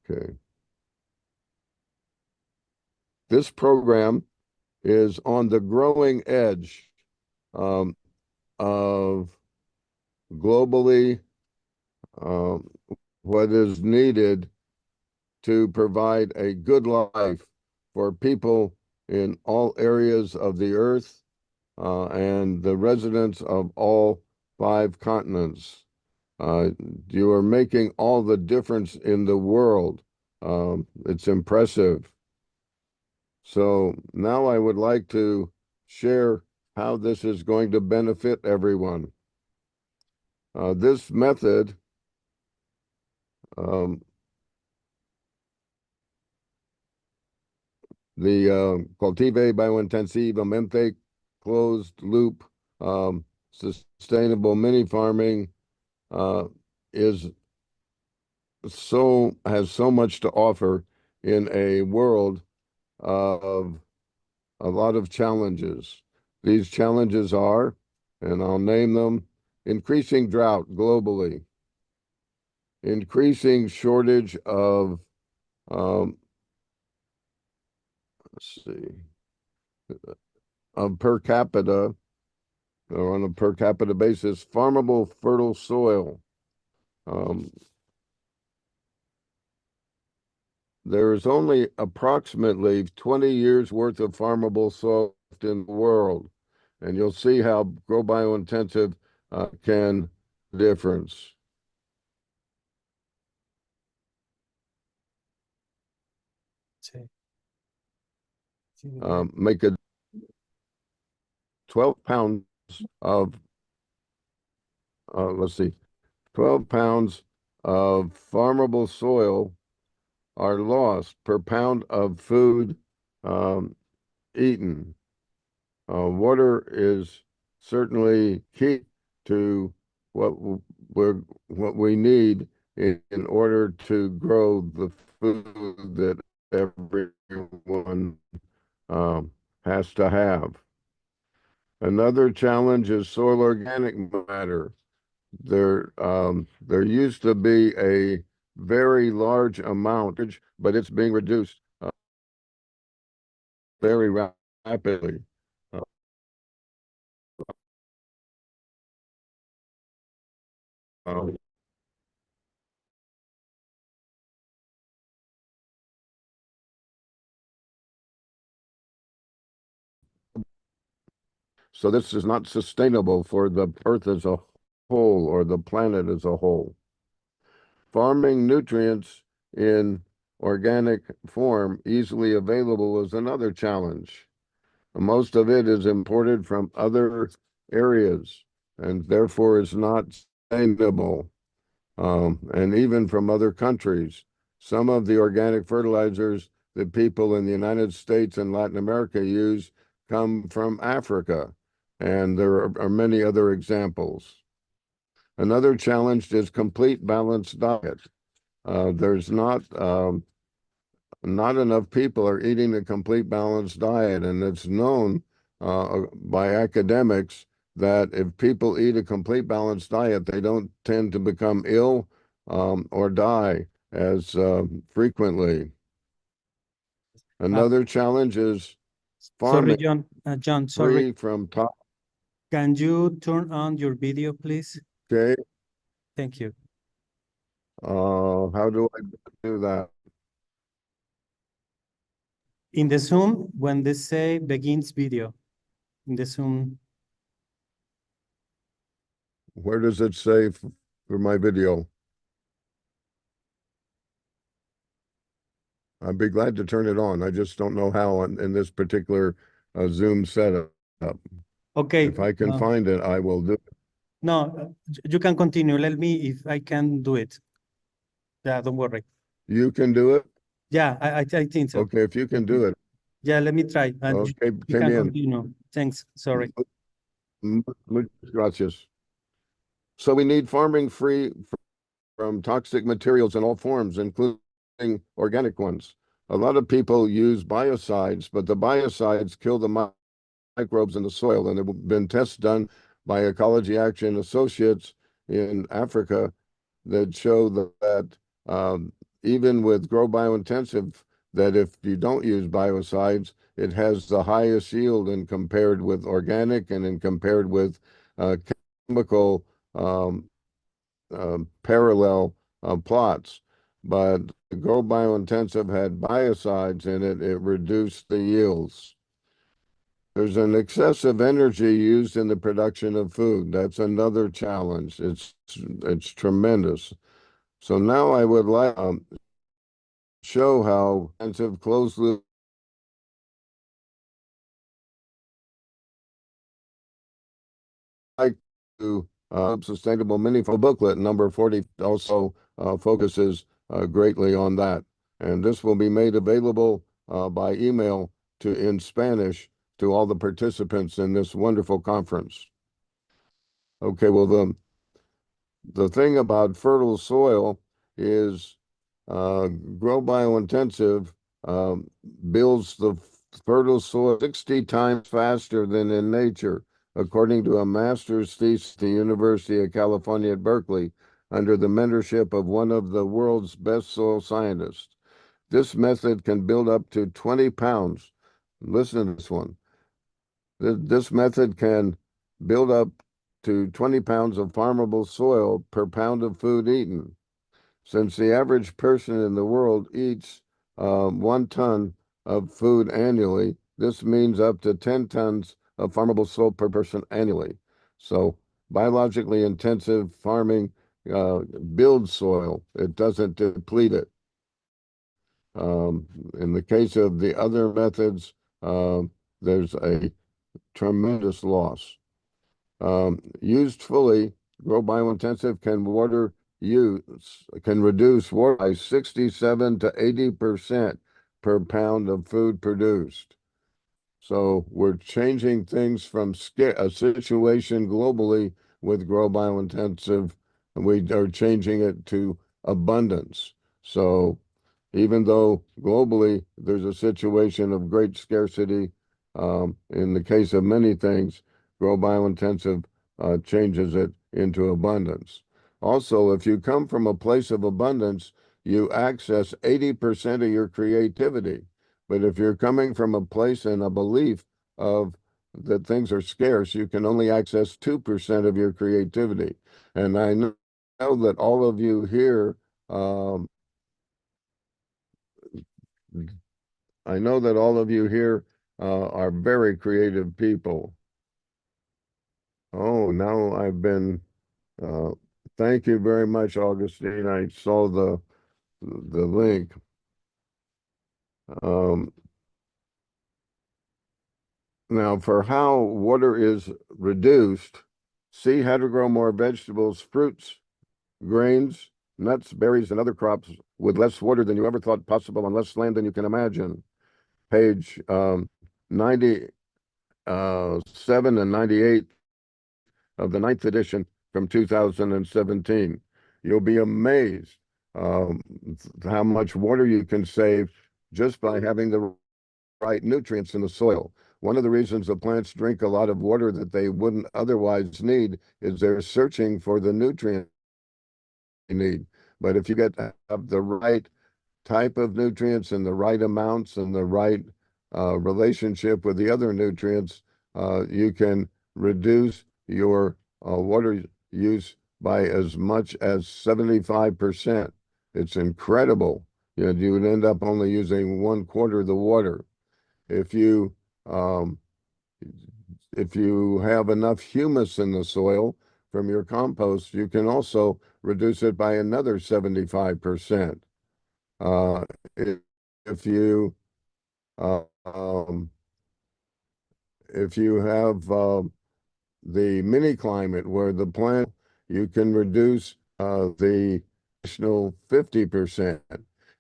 Okay. This program is on the growing edge of globally what is needed to provide a good life for people in all areas of the earth and the residents of all 5 continents. You are making all the difference in the world. It's impressive. So now I would like to share how this is going to benefit everyone. This method the Cultive Biointensivamente closed loop sustainable mini farming has so much to offer in a world of a lot of challenges. These challenges are, and I'll name them, increasing drought globally, increasing shortage of let's see, per capita, or on a per capita basis, farmable fertile soil. There is only approximately 20 years worth of farmable soil in the world, and you'll see how grow biointensive can difference. Make a 12 pounds of, let's see, 12 pounds of farmable soil are lost per pound of food eaten. Water is certainly key to what we need in order to grow the food that everyone has to have. Another challenge is soil organic matter. There used to be a very large amount, but it's being reduced very rapidly. So this is not sustainable for the earth as a whole or the planet as a whole. Farming nutrients in organic form easily available is another challenge. Most of it is imported from other areas and therefore is not sustainable, and even from other countries. Some of the organic fertilizers that people in the United States and Latin America use come from Africa, and there are many other examples. Another challenge is complete balanced diet. There's not enough people are eating a complete balanced diet, and it's known by academics that if people eat a complete balanced diet, they don't tend to become ill or die as frequently. Another challenge is farming. Sorry, John. John, free sorry. from top. Can you turn on your video, please? Okay. Thank you. How do I do that? In the Zoom, when they say begins video, in the Zoom. Where does it say for my video? I'd be glad to turn it on. I just don't know how in this particular Zoom setup. Okay. If I can find it, I will do it. No, you can continue. Let me, if I can do it. Yeah, don't worry. You can do it? Yeah, I think so. Okay, if you can do it. Yeah, let me try. Okay, you can continue. Thanks. Sorry. Muchas gracias. So we need farming free from toxic materials in all forms, including organic ones. A lot of people use biocides, but the biocides kill the microbes in the soil, and there have been tests done by Ecology Action Associates in Africa that show that even with Grow Biointensive, that if you don't use biocides, it has the highest yield in compared with organic and in compared with chemical parallel plots. But Grow Biointensive had biocides in it, it reduced the yields. There's an excessive energy used in the production of food. That's another challenge. It's tremendous. So now I would like show how intensive closed loop like to sustainable mini booklet number 40 also focuses greatly on that. And this will be made available by email in Spanish to all the participants in this wonderful conference. Okay, well, the thing about fertile soil is Grow Biointensive builds the fertile soil 60 times faster than in nature, according to a master's thesis at the University of California at Berkeley, under the mentorship of one of the world's best soil scientists. This method can build up to 20 pounds. Listen to this one. This method can build up to 20 pounds of farmable soil per pound of food eaten. Since the average person in the world eats 1 ton of food annually, this means up to 10 tons of farmable soil per person annually. So biologically intensive farming builds soil. It doesn't deplete it. In the case of the other methods, there's a tremendous loss. Used fully, Grow Biointensive can reduce water by 67 to 80% per pound of food produced. So we're changing things from a situation globally with Grow Biointensive, and we are changing it to abundance. So even though globally there's a situation of great scarcity, in the case of many things, Grow Biointensive changes it into abundance. Also, if you come from a place of abundance, you access 80% of your creativity. But if you're coming from a place and a belief of that things are scarce, you can only access 2% of your creativity. And I know that all of you here, I know that all of you here are very creative people. Oh, now uh, thank you very much, Augustine. I saw the link. Um, Now, for how water is reduced, see how to grow more vegetables, fruits, grains, nuts, berries, and other crops with less water than you ever thought possible on less land than you can imagine. Page 97 and 98 of the 9th edition from 2017. You'll be amazed um, how much water you can save just by having the right nutrients in the soil. One of the reasons the plants drink a lot of water that they wouldn't otherwise need is they're searching for the nutrient they need. But if you have the right type of nutrients and the right amounts and the right relationship with the other nutrients, you can reduce your water use by as much as 75%. It's incredible. You would end up only using 1/4 of the water. If you um, if you have enough humus in the soil from your compost, you can also reduce it by another 75%. Uh, if, if you uh, um, if you have the mini climate where the plant, you can reduce the additional 50%.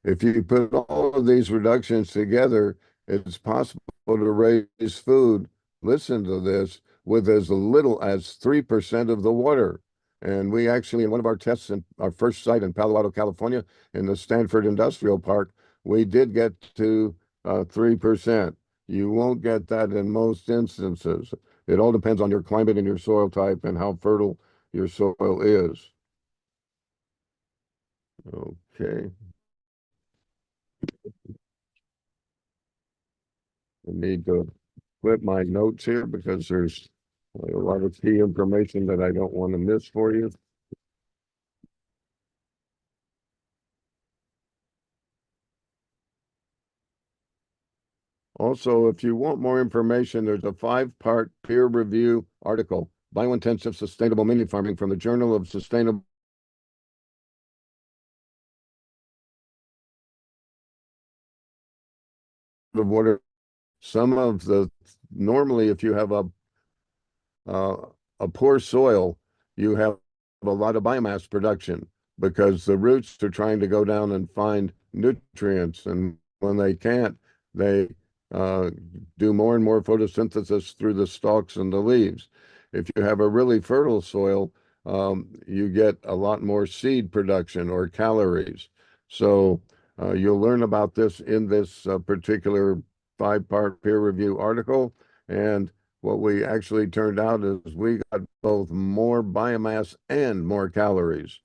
If you put all of these reductions together, it's possible to raise food, listen to this, with as little as 3% of the water. And we actually, in one of our tests in our first site in Palo Alto, California, in the Stanford Industrial Park, we did get to 3%. You won't get that in most instances. It all depends on your climate and your soil type and how fertile your soil is. Okay. I need to flip my notes here because there's a lot of key information that I don't want to miss for you. Also, if you want more information, there's a 5-part peer review article, Biointensive Sustainable Mini Farming from the Journal of Sustainable Water. Some of the, normally if you have uh, a poor soil, you have a lot of biomass production because the roots are trying to go down and find nutrients. And when they can't, they uh, do more and more photosynthesis through the stalks and the leaves. If you have a really fertile soil, you get a lot more seed production or calories. So you'll learn about this in this particular 5-part peer review article. And what we actually turned out is we got both more biomass and more calories.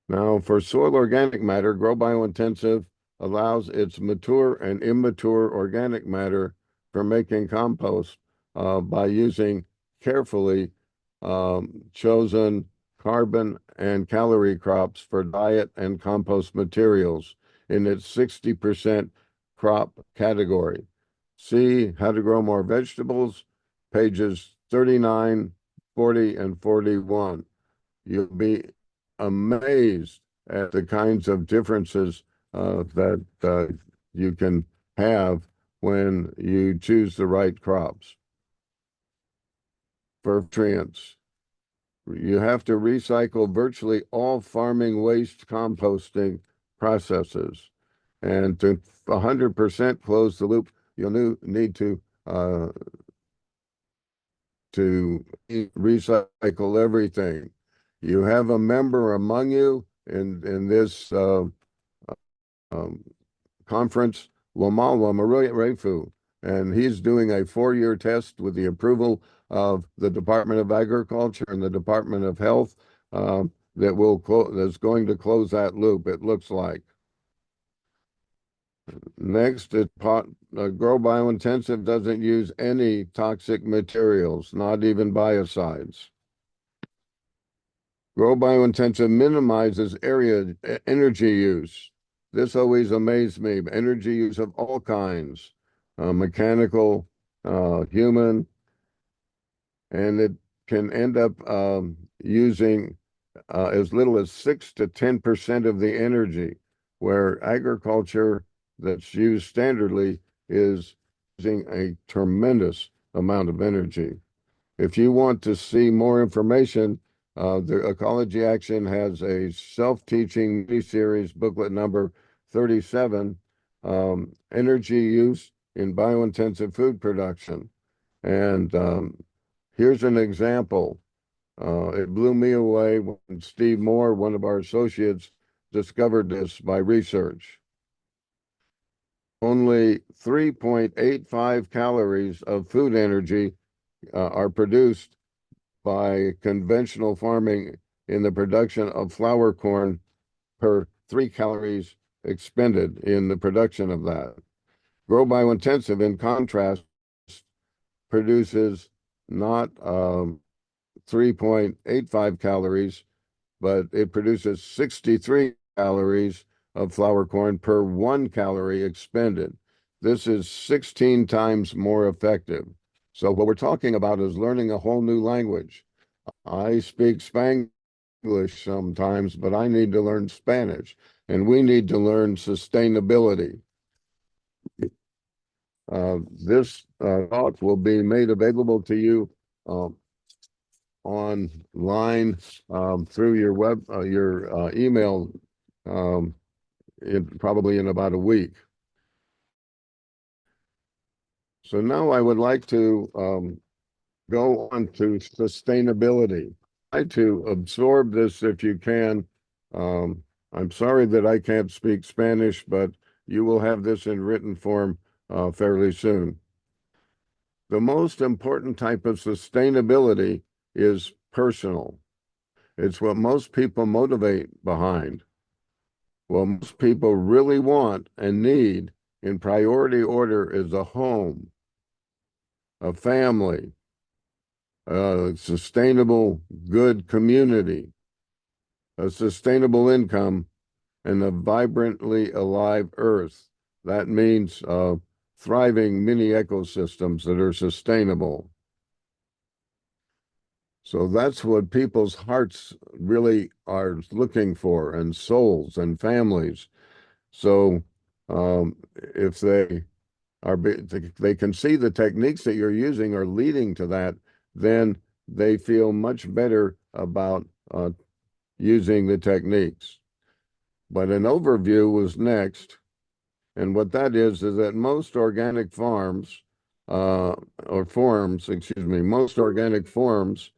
Now, for soil organic matter, Grow Biointensive allows its mature and immature organic matter for making compost by using carefully chosen carbon and calorie crops for diet and compost materials in its 60% crop category. See How to Grow More Vegetables, pages 39, 40, and 41. You'll be amazed at the kinds of differences that you can have when you choose the right crops. For nutrients, you have to recycle virtually all farming waste composting processes. And to 100% close the loop, you'll need to recycle everything. You have a member among you in this um, conference, Lomala Marefu, and he's doing a 4-year test with the approval of the Department of Agriculture and the Department of Health that's going to close that loop, it looks like. Next, Grow Biointensive doesn't use any toxic materials, not even biocides. Grow Biointensive minimizes energy use. This always amazed me. Energy use of all kinds, mechanical, human, and it can end up using as little as 6 to 10% of the energy, where agriculture that's used standardly is using a tremendous amount of energy. If you want to see more information, the Ecology Action has a self-teaching mini-series, booklet number 37, Energy Use in Biointensive Food Production. And here's an example. It blew me away when Steve Moore, one of our associates, discovered this by research. Only 3.85 calories of food energy are produced by conventional farming in the production of flour corn per 3 calories expended in the production of that. Grow Biointensive, in contrast, produces not 3.85 calories, but it produces 63 calories of flour corn per 1 calorie expended. This is 16 times more effective. So what we're talking about is learning a whole new language. I speak Spanglish sometimes, but I need to learn Spanish, and we need to learn sustainability. This talk will be made available to you online through your email probably in about a week. So now I would like to go on to sustainability. Try to absorb this if you can. I'm sorry that I can't speak Spanish, but you will have this in written form fairly soon. The most important type of sustainability is personal. It's what most people motivate behind. What most people really want and need in priority order is a home, a family, a sustainable, good community, a sustainable income, and a vibrantly alive earth. That means thriving mini ecosystems that are sustainable. So that's what people's hearts really are looking for, and souls and families. So if they can see the techniques that you're using are leading to that, then they feel much better about using the techniques. But an overview was next. And what that is that most organic farms, or forms, excuse me, most organic forms,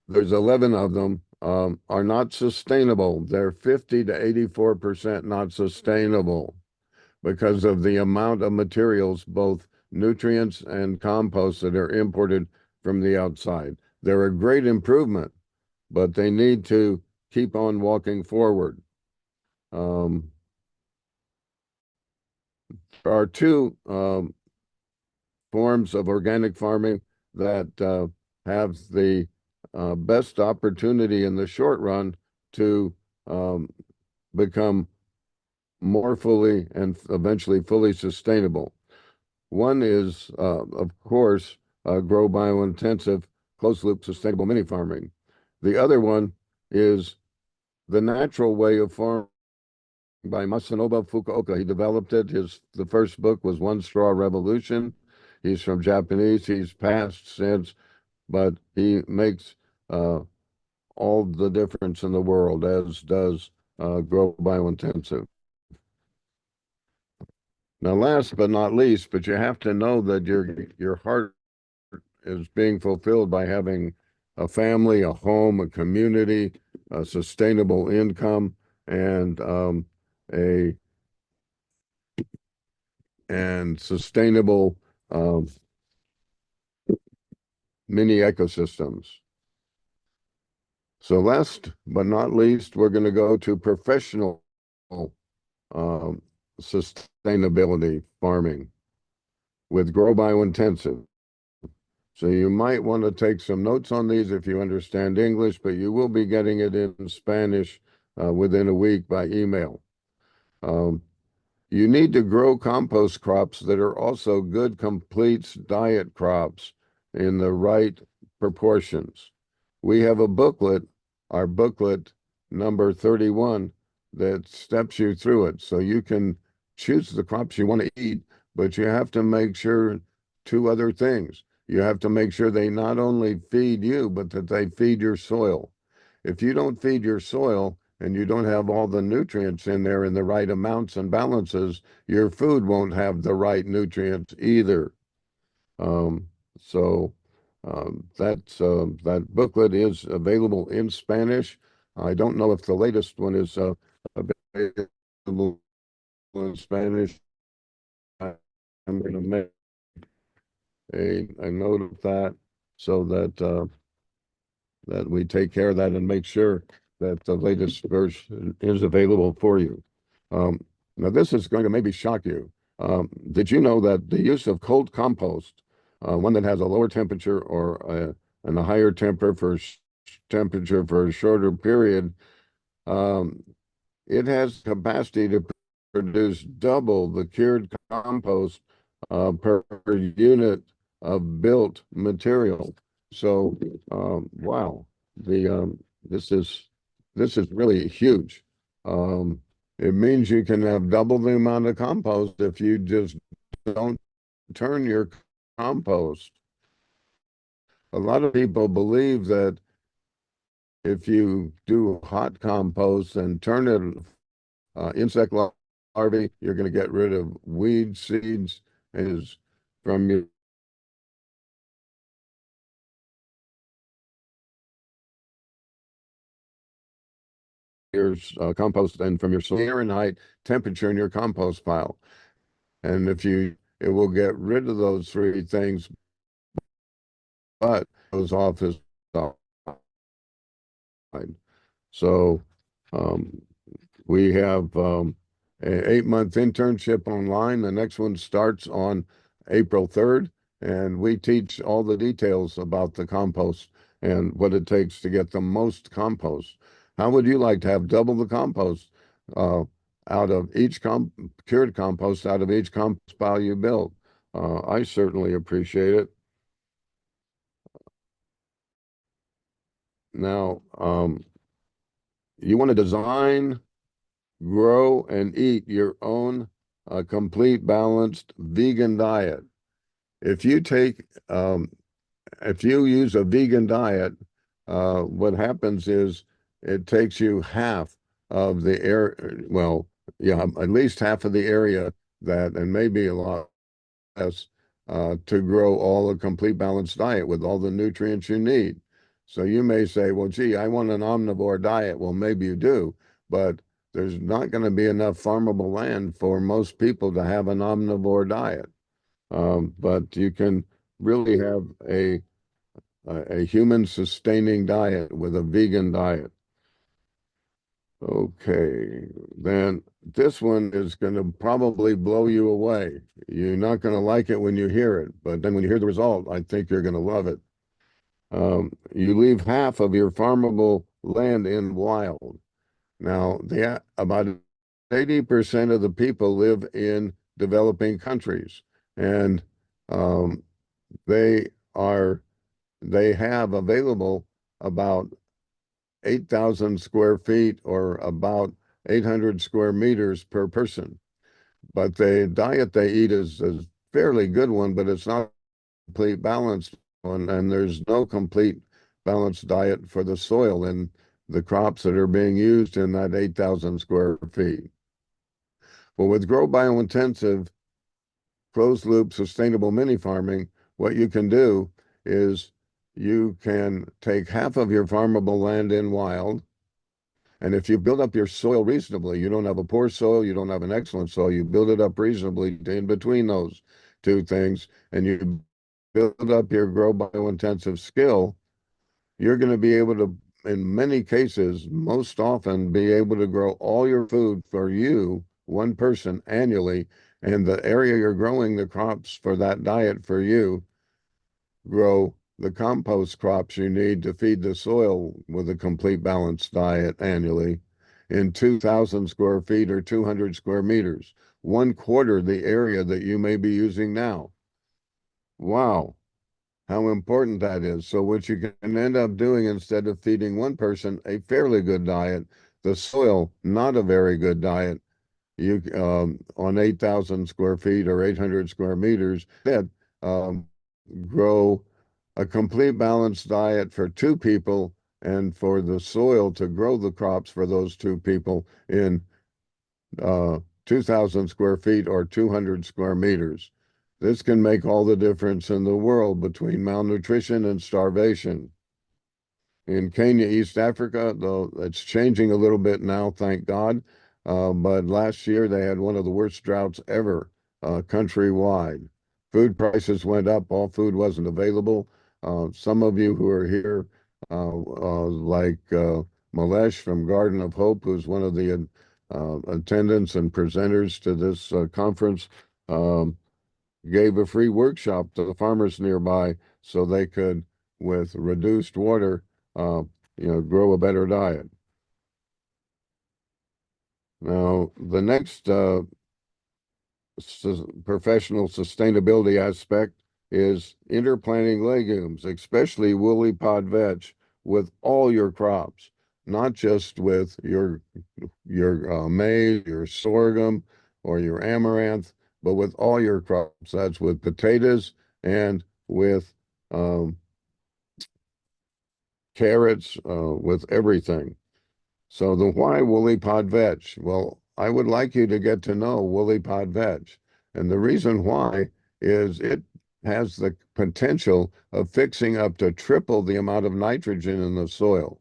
there's 11 of them, are not sustainable. They're 50 to 84% not sustainable because of the amount of materials, both nutrients and compost, that are imported from the outside. They're a great improvement, but they need to keep on walking forward. There are two forms of organic farming that have the best opportunity in the short run to become more fully and eventually fully sustainable. One is, of course, grow biointensive, closed loop sustainable mini farming. The other one is the natural way of farming by Masanobu Fukuoka. He developed it. The first book was One Straw Revolution. He's from Japanese. He's passed since, but he makes all the difference in the world, as does Grow Biointensive. Now, last but not least, but you have to know that your heart is being fulfilled by having a family, a home, a community, a sustainable income, and a sustainable mini ecosystems. So last but not least, we're going to go to professional um, sustainability farming with Grow Biointensive. So you might want to take some notes on these if you understand English, but you will be getting it in Spanish within a week by email. You need to grow compost crops that are also good, complete diet crops in the right proportions. We have a booklet, our booklet number 31, that steps you through it. So you can choose the crops you want to eat, but you have to make sure two other things. You have to make sure they not only feed you, but that they feed your soil. If you don't feed your soil, and you don't have all the nutrients in there in the right amounts and balances, your food won't have the right nutrients either. Um, so that booklet is available in Spanish. I don't know if the latest one is available in Spanish. I'm going to make a note of that so that we take care of that and make sure that the latest version is available for you. Now, this is going to maybe shock you. Did you know that the use of cold compost, one that has a lower temperature and a higher temperature for a shorter period, um, it has capacity to produce double the cured compost per unit of built material. So, wow, the this is really huge. Um, it means you can have double the amount of compost if you just don't turn your compost. A lot of people believe that if you do hot compost and turn it insect larvae, you're going to get rid of weed seeds is from your compost and from your Fahrenheit temperature in your compost pile. And it will get rid of those three things, but goes off as outside. So, um, We have an 8-month internship online. The next one starts on April 3rd, and we teach all the details about the compost and what it takes to get the most compost. How would you like to have double the compost uh, out of each cured compost out of each compost pile you build? I certainly appreciate it. Now, you want to design, grow, and eat your own complete, balanced vegan diet. If you take, if you use a vegan diet, what happens is it takes you half of the air, well, yeah, at least half of the area that, and maybe a lot less, to grow all a complete balanced diet with all the nutrients you need. So you may say, well, gee, I want an omnivore diet. Well, maybe you do, but there's not going to be enough farmable land for most people to have an omnivore diet. But you can really have a human sustaining diet with a vegan diet. Okay, then this one is going to probably blow you away. You're not going to like it when you hear it, but then when you hear the result, I think you're going to love it. You leave half of your farmable land in wild. Now, about 80% of the people live in developing countries, and um, they are they have available about 8,000 square feet or about 800 square meters per person. But the diet they eat is a fairly good one, but it's not a complete balanced one. And there's no complete balanced diet for the soil and the crops that are being used in that 8,000 square feet. Well, with Grow Biointensive, closed loop sustainable mini farming, what you can do is you can take half of your farmable land in wild. And if you build up your soil reasonably, you don't have a poor soil, you don't have an excellent soil, you build it up reasonably in between those two things, and you build up your grow biointensive skill, you're going to be able to, in many cases, most often, be able to grow all your food for you, one person annually, and the area you're growing the crops for that diet for you, grow the compost crops you need to feed the soil with a complete balanced diet annually in 2,000 square feet or 200 square meters, 1/4 the area that you may be using now. Wow, how important that is. So what you can end up doing, instead of feeding one person a fairly good diet, the soil not a very good diet, you on 8,000 square feet or 800 square meters, that grow a complete balanced diet for two people and for the soil to grow the crops for those two people in 2,000 square feet or 200 square meters. This can make all the difference in the world between malnutrition and starvation. In Kenya, East Africa, though it's changing a little bit now, thank God. But last year they had one of the worst droughts ever, countrywide. Food prices went up, all food wasn't available. Some of you who are here, like Malesh from Garden of Hope, who's one of the attendants and presenters to this conference, um, gave a free workshop to the farmers nearby so they could, with reduced water, uh, grow a better diet. Now, the next professional sustainability aspect is interplanting legumes, especially woolly pod vetch, with all your crops, not just with your maize, your sorghum, or your amaranth, but with all your crops. That's with potatoes and with um, carrots, with everything. So the why woolly pod vetch? Well, I would like you to get to know woolly pod vetch. And the reason why is it has the potential of fixing up to triple the amount of nitrogen in the soil.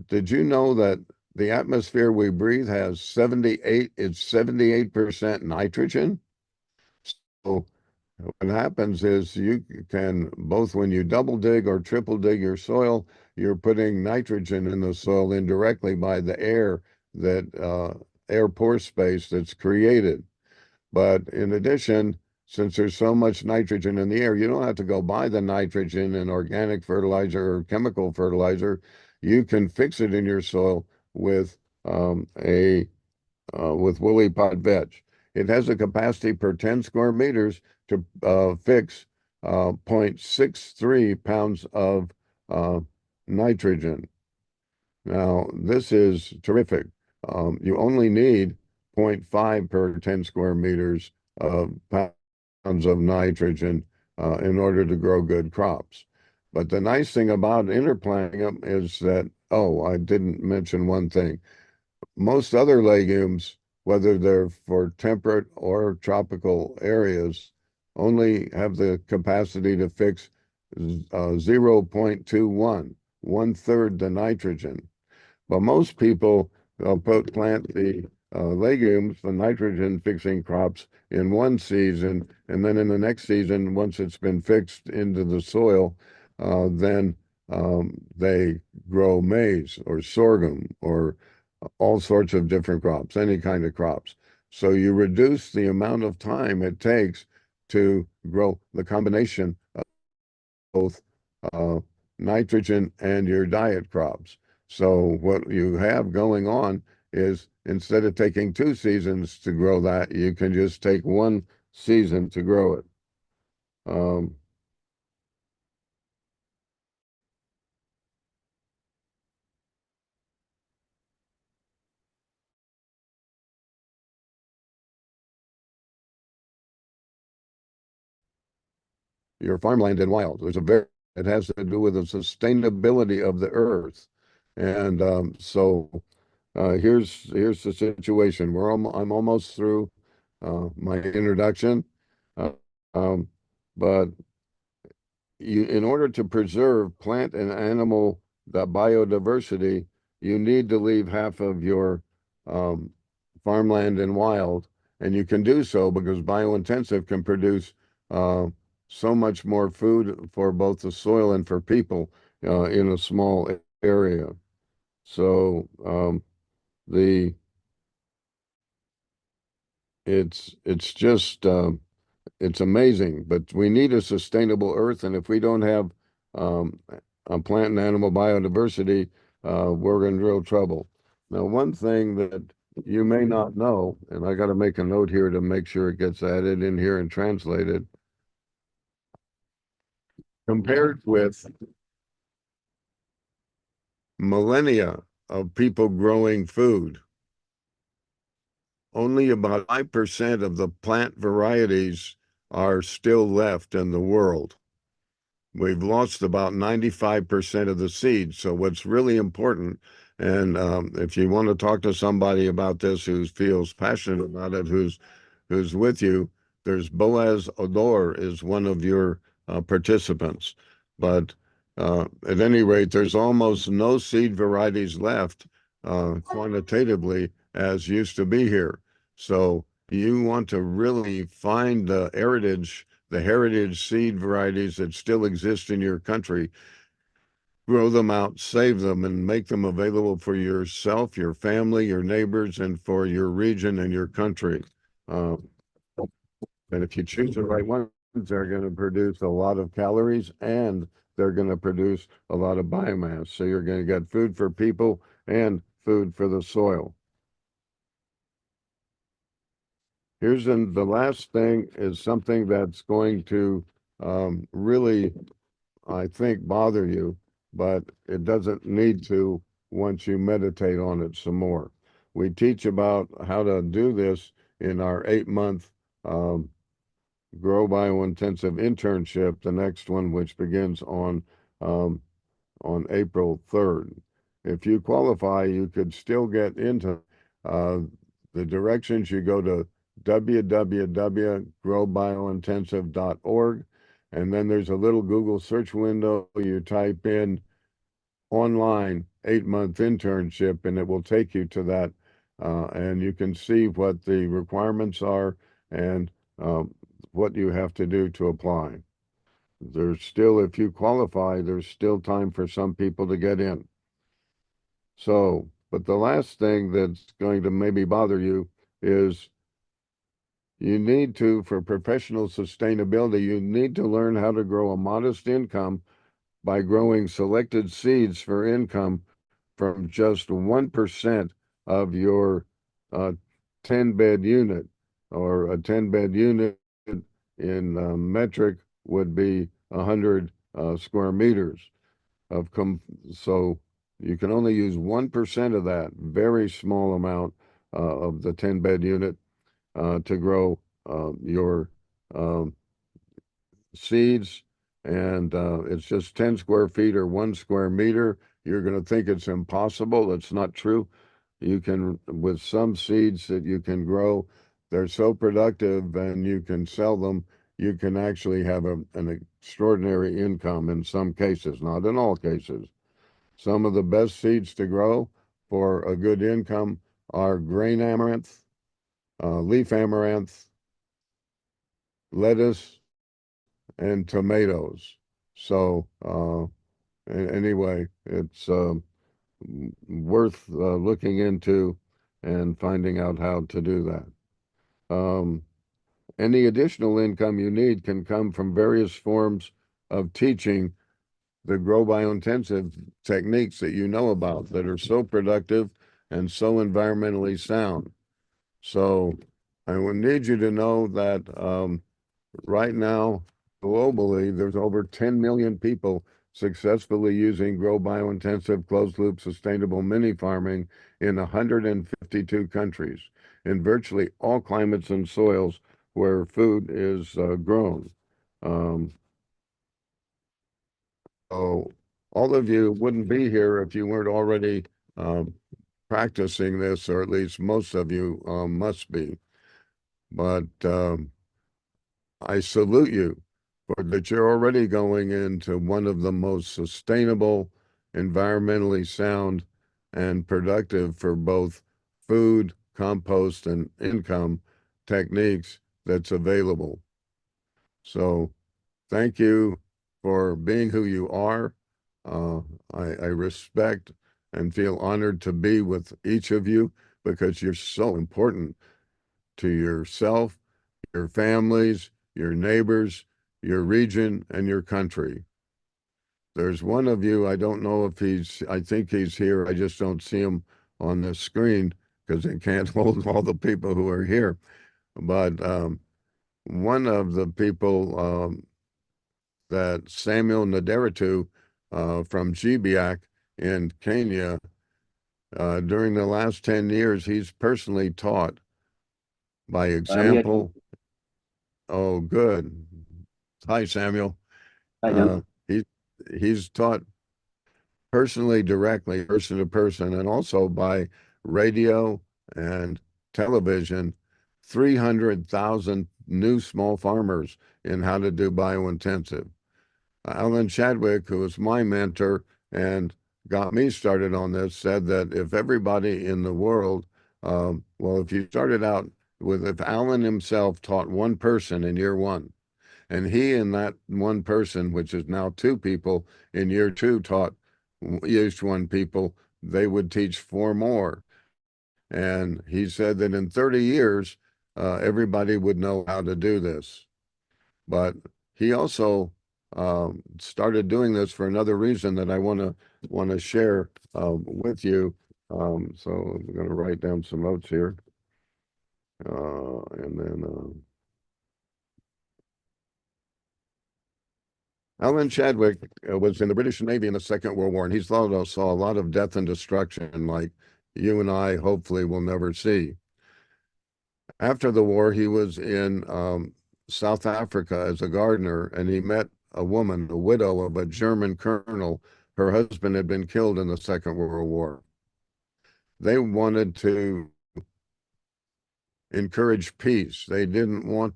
Did you know that the atmosphere we breathe has 78% nitrogen? So what happens is you can, both when you double dig or triple dig your soil, you're putting nitrogen in the soil indirectly by the air air pore space that's created. But in addition, since there's so much nitrogen in the air, you don't have to go buy the nitrogen in organic fertilizer or chemical fertilizer. You can fix it in your soil with a with woolly pod veg. It has a capacity per 10 square meters to fix 0.63 pounds of uh, nitrogen. Now, this is terrific. You only need zero point 0.5 per 10 square meters of pounds of nitrogen in order to grow good crops. But the nice thing about interplanting them is that, oh, I didn't mention one thing. Most other legumes, whether they're for temperate or tropical areas, only have the capacity to fix 0.21, one-third the nitrogen. But most people plant the legumes, the nitrogen fixing crops, in one season, and then in the next season, once it's been fixed into the soil, then they grow maize or sorghum or all sorts of different crops, any kind of crops. So you reduce the amount of time it takes to grow the combination of both uh, nitrogen and your diet crops. So what you have going on is instead of taking 2 seasons to grow that, you can just take 1 season to grow it. Um, your farmland and wild. It has to do with the sustainability of the earth. And here's the situation. I'm almost through my introduction, uh, um, but in order to preserve plant and animal biodiversity, you need to leave half of your um, farmland and wild, and you can do so because biointensive can produce uh, so much more food for both the soil and for people in a small area. So the it's just it's amazing, but we need a sustainable earth, and if we don't have um, a plant and animal biodiversity, we're in real trouble. Now, one thing that you may not know, and I got to make a note here to make sure it gets added in here and translated, compared with millennia of people growing food, only about 5% of the plant varieties are still left in the world. We've lost about 95% of the seeds. So what's really important, and if you want to talk to somebody about this who feels passionate about it, who's with you, there's Boaz Odor is one of your participants. But at any rate, there's almost no seed varieties left quantitatively as used to be here. So you want to really find the heritage seed varieties that still exist in your country, grow them out, save them, and make them available for yourself, your family, your neighbors, and for your region and your country. Uh, and if you choose the right ones, they're going to produce a lot of calories and they're going to produce a lot of biomass. So you're going to get food for people and food for the soil. The last thing is something that's going to really, I think, bother you, but it doesn't need to once you meditate on it some more. We teach about how to do this in our 8-month um, Grow Biointensive internship, the next one, which begins um, on April 3rd. If you qualify, you could still get into uh, the directions. You go to www.growbiointensive.org, and then there's a little Google search window. You type in online 8-month internship, and it will take you to that. And you can see what the requirements are and what you have to do to apply. There's still, if you qualify, there's still time for some people to get in. So But the last thing that's going to maybe bother you is you need to, for professional sustainability, you need to learn how to grow a modest income by growing selected seeds for income from just 1% of your 10-bed unit, or a 10-bed unit in metric would be 100 square meters of so you can only use 1% of that very small amount of the 10-bed unit to grow your um, seeds, and it's just 10 square feet or 1 square meter. You're going to think it's impossible. It's not true. You can, with some seeds that you can grow, they're so productive and you can sell them. You can actually have an extraordinary income in some cases, not in all cases. Some of the best seeds to grow for a good income are grain amaranth, leaf amaranth, lettuce, and tomatoes. So anyway, it's worth looking into and finding out how to do that. Any additional income you need can come from various forms of teaching the grow biointensive techniques that you know about that are so productive and so environmentally sound. So I would need you to know that right now, globally, there's over 10 million people successfully using grow biointensive closed loop sustainable mini farming in 152 countries, in virtually all climates and soils where food is grown. Um, so all of you wouldn't be here if you weren't already um, practicing this, or at least most of you must be. But I salute you for that you're already going into one of the most sustainable, environmentally sound, and productive for both food, compost, and income techniques that's available. So thank you for being who you are. Uh, I respect and feel honored to be with each of you because you're so important to yourself, your families, your neighbors, your region, and your country. There's one of you, I don't know if I think he's here. I just don't see him on the screen because they can't hold all the people who are here. But one of the people that Samuel Naderatu from GBIAC in Kenya, during the last 10 years, he's personally taught by I'm here too. example. Oh, good. Hi, Samuel. Hi, Uh, John. he he's taught personally, directly, person to person, and also by radio and television, 300,000 new small farmers in how to do biointensive. Alan Chadwick, who was my mentor and got me started on this, said that if everybody in the world, well, if you started out with, if Alan himself taught one person in year one, and he and that one person, which is now two people in year two, taught each one people, they would teach four more. And he said that in 30 years, everybody would know how to do this. But he also started doing this for another reason that I want to share with you. So I'm going to write down some notes here, and then. Alan Chadwick was in the British Navy in the Second World War, and he saw a lot of death and destruction like you and I hopefully will never see. After the war, he was in South Africa as a gardener, and he met a woman, the widow of a German colonel. Her husband had been killed in the Second World War. They wanted to encourage peace. They didn't want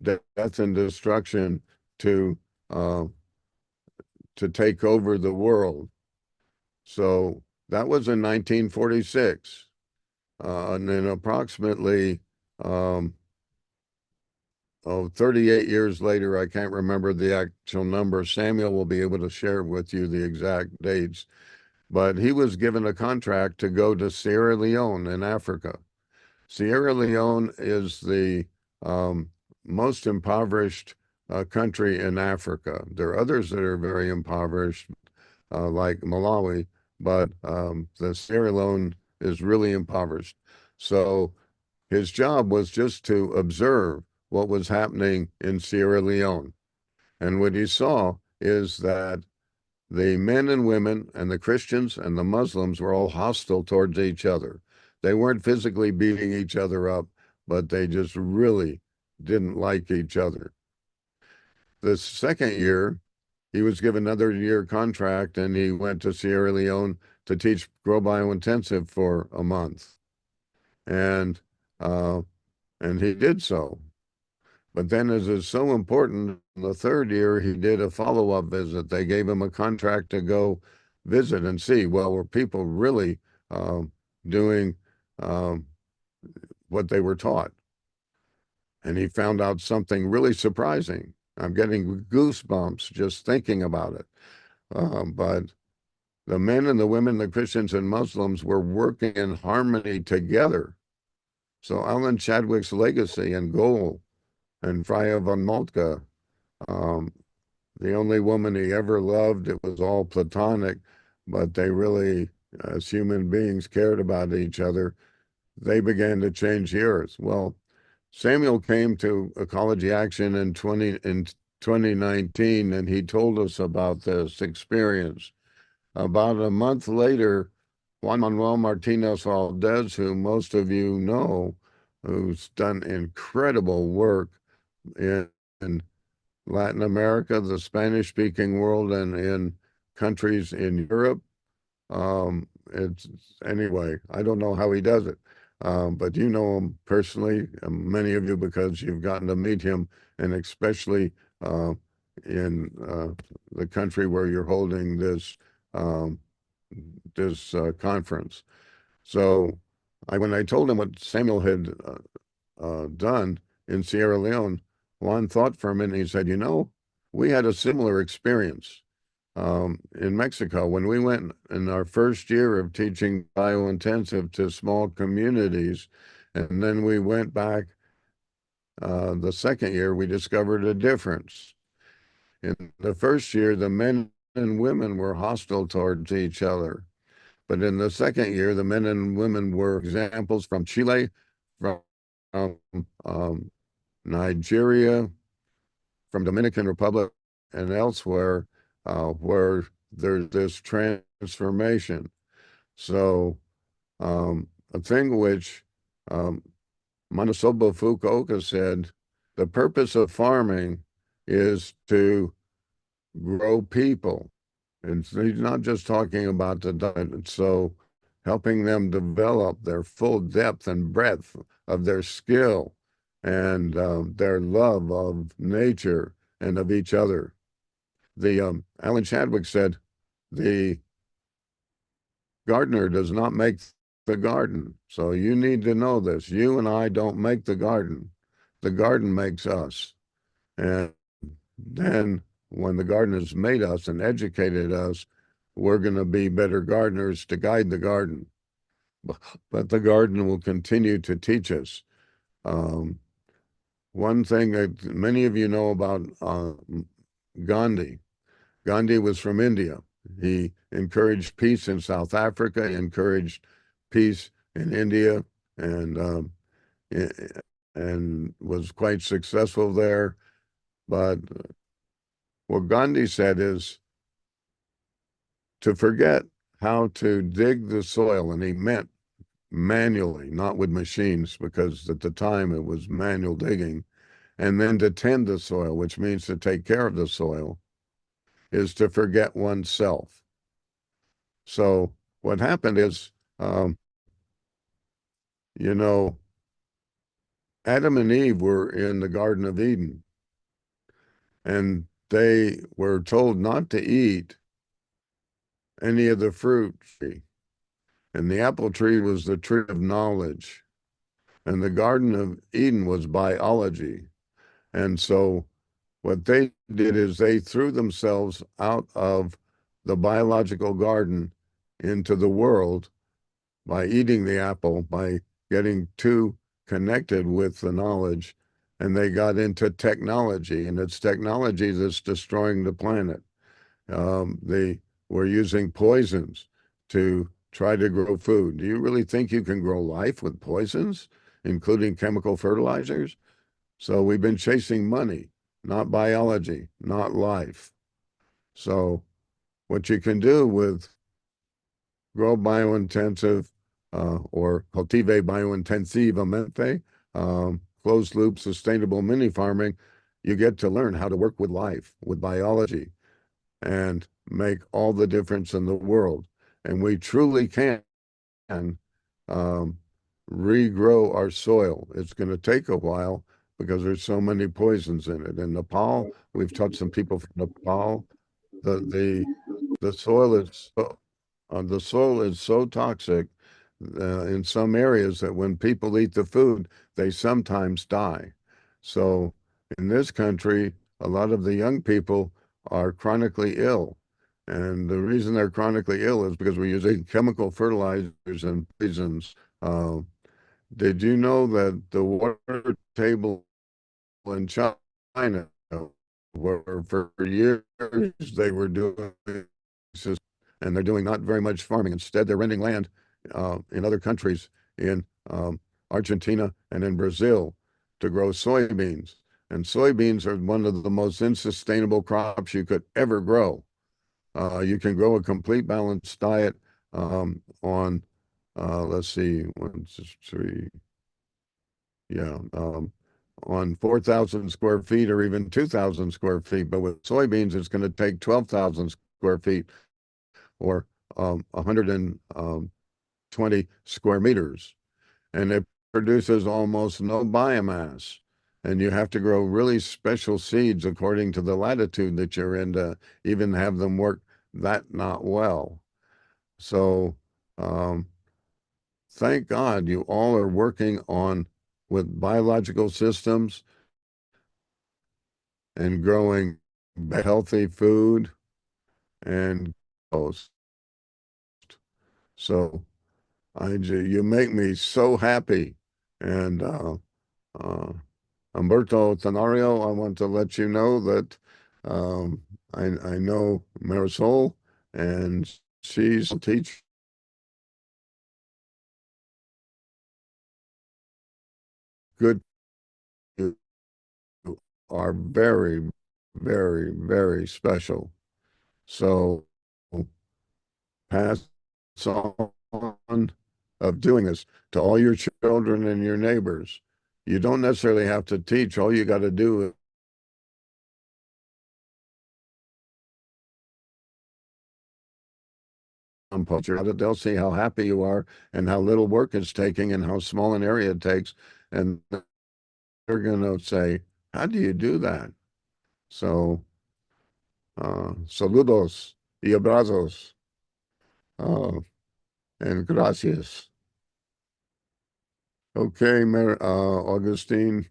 death and destruction to uh, to take over the world. So that was in 1946. And then approximately 38 years later, I can't remember the actual number. Samuel will be able to share with you the exact dates. but he was given a contract to go to Sierra Leone in Africa. Sierra Leone is the most impoverished country in Africa. There are others that are very impoverished, like Malawi, but the Sierra Leone is really impoverished. So his job was just to observe what was happening in Sierra Leone. And what he saw is that the men and women and the Christians and the Muslims were all hostile towards each other. They weren't physically beating each other up, but they just really didn't like each other. The second year, he was given another year contract and he went to Sierra Leone to teach grow biointensive for a month. And uh, and he did so. But then, as is so important, the third year he did a follow-up visit. They gave him a contract to go visit and see, well, were people really doing um, what they were taught? And he found out something really surprising. I'm getting goosebumps just thinking about it. But the men and the women, the Christians and Muslims were working in harmony together. So Alan Chadwick's legacy and goal, and Freya von Moltke, um, the only woman he ever loved, it was all platonic, but they really, as human beings, cared about each other. They began to change years. Well, Samuel came to Ecology Action in 2019, and he told us about this experience. About a month later, Juan Manuel Martinez Valdez, who most of you know, who's done incredible work in Latin America, the Spanish-speaking world, and in countries in Europe. It's anyway, I don't know how he does it, but you know him personally, many of you, because you've gotten to meet him, and especially uh, in the country where you're holding um, this conference. So, when I told him what Samuel had done in Sierra Leone, Juan thought for a minute. He said, "You know, we had a similar experience in Mexico when we went in our first year of teaching biointensive to small communities, and then we went back the second year. We discovered a difference. In the first year, the men and women were hostile towards each other, but in the second year, the men and women were examples from Chile, from um, Nigeria, from Dominican Republic, and elsewhere, where there's this transformation. So a thing which um, Manasobo Fukuoka said, the purpose of farming is to grow people. And he's not just talking about the diet. So helping them develop their full depth and breadth of their skill and their love of nature and of each other. The Alan Chadwick said, the gardener does not make the garden. So you need to know this. You and I don't make the garden. The garden makes us. And then when the garden has made us and educated us, we're going to be better gardeners to guide the garden. But the garden will continue to teach us. Um, One thing that many of you know about Gandhi. Gandhi was from India. He encouraged peace in South Africa, encouraged peace in India, and and was quite successful there. But what Gandhi said is to forget how to dig the soil, and he meant manually, not with machines, because at the time it was manual digging, and then to tend the soil, which means to take care of the soil, is to forget oneself. So what happened is, um, you know, Adam and Eve were in the Garden of Eden, and they were told not to eat any of the fruit tree. And the apple tree was the tree of knowledge. And the Garden of Eden was biology. And so what they did is they threw themselves out of the biological garden into the world by eating the apple, by getting too connected with the knowledge, and they got into technology, and it's technology that's destroying the planet. They were using poisons to try to grow food. Do you really think you can grow life with poisons, including chemical fertilizers? So we've been chasing money, not biology, not life. So what you can do with grow biointensive or Cultive Biointensivamente, closed loop sustainable mini farming, you get to learn how to work with life, with biology, and make all the difference in the world. And we truly can um, regrow our soil. It's going to take a while because there's so many poisons in it. In Nepal, we've taught some people from Nepal, the soil is the soil is so toxic in some areas that when people eat the food, they sometimes die. So in this country, a lot of the young people are chronically ill. And the reason they're chronically ill is because we're using chemical fertilizers and poisons. Uh, did you know that the water table in China, where for years they were doing, and they're doing not very much farming. Instead, they're renting land in other countries, in Argentina and in Brazil, to grow soybeans. And soybeans are one of the most unsustainable crops you could ever grow. You can grow a complete balanced diet on, let's see, 1, 2, 3, yeah, on 4,000 square feet or even 2,000 square feet. But with soybeans, it's going to take 12,000 square feet or 120 square meters. And it produces almost no biomass. And you have to grow really special seeds according to the latitude that you're in to even have them work that not well. So thank God you all are working on with biological systems and growing healthy food and compost. So you make me so happy. And uh, Humberto Tenorio, I want to let you know that I know Marisol, and she's a teacher. Good, you are very, very, very special. So pass on of doing this to all your children and your neighbors. You don't necessarily have to teach. All you got to do is compost. They'll see how happy you are and how little work it's taking and how small an area it takes. And they're going to say, how do you do that? So, saludos y abrazos uh, and gracias. Okay, Augustine,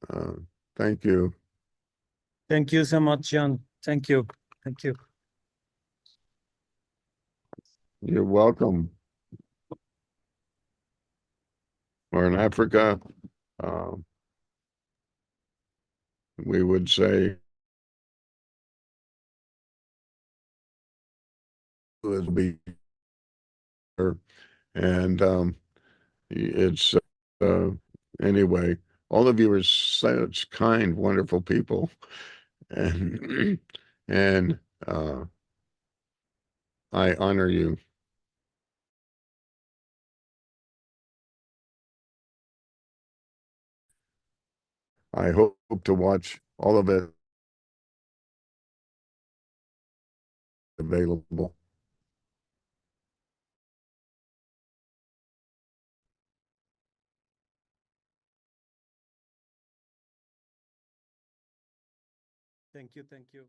uh, thank you. Thank you so much, John. Thank you. Thank you. You're welcome. Or in Africa, we would say, will be here. And it's uh, anyway, all of you are such kind, wonderful people, and and I honor you. I hope to watch all of it available. Thank you. Thank you.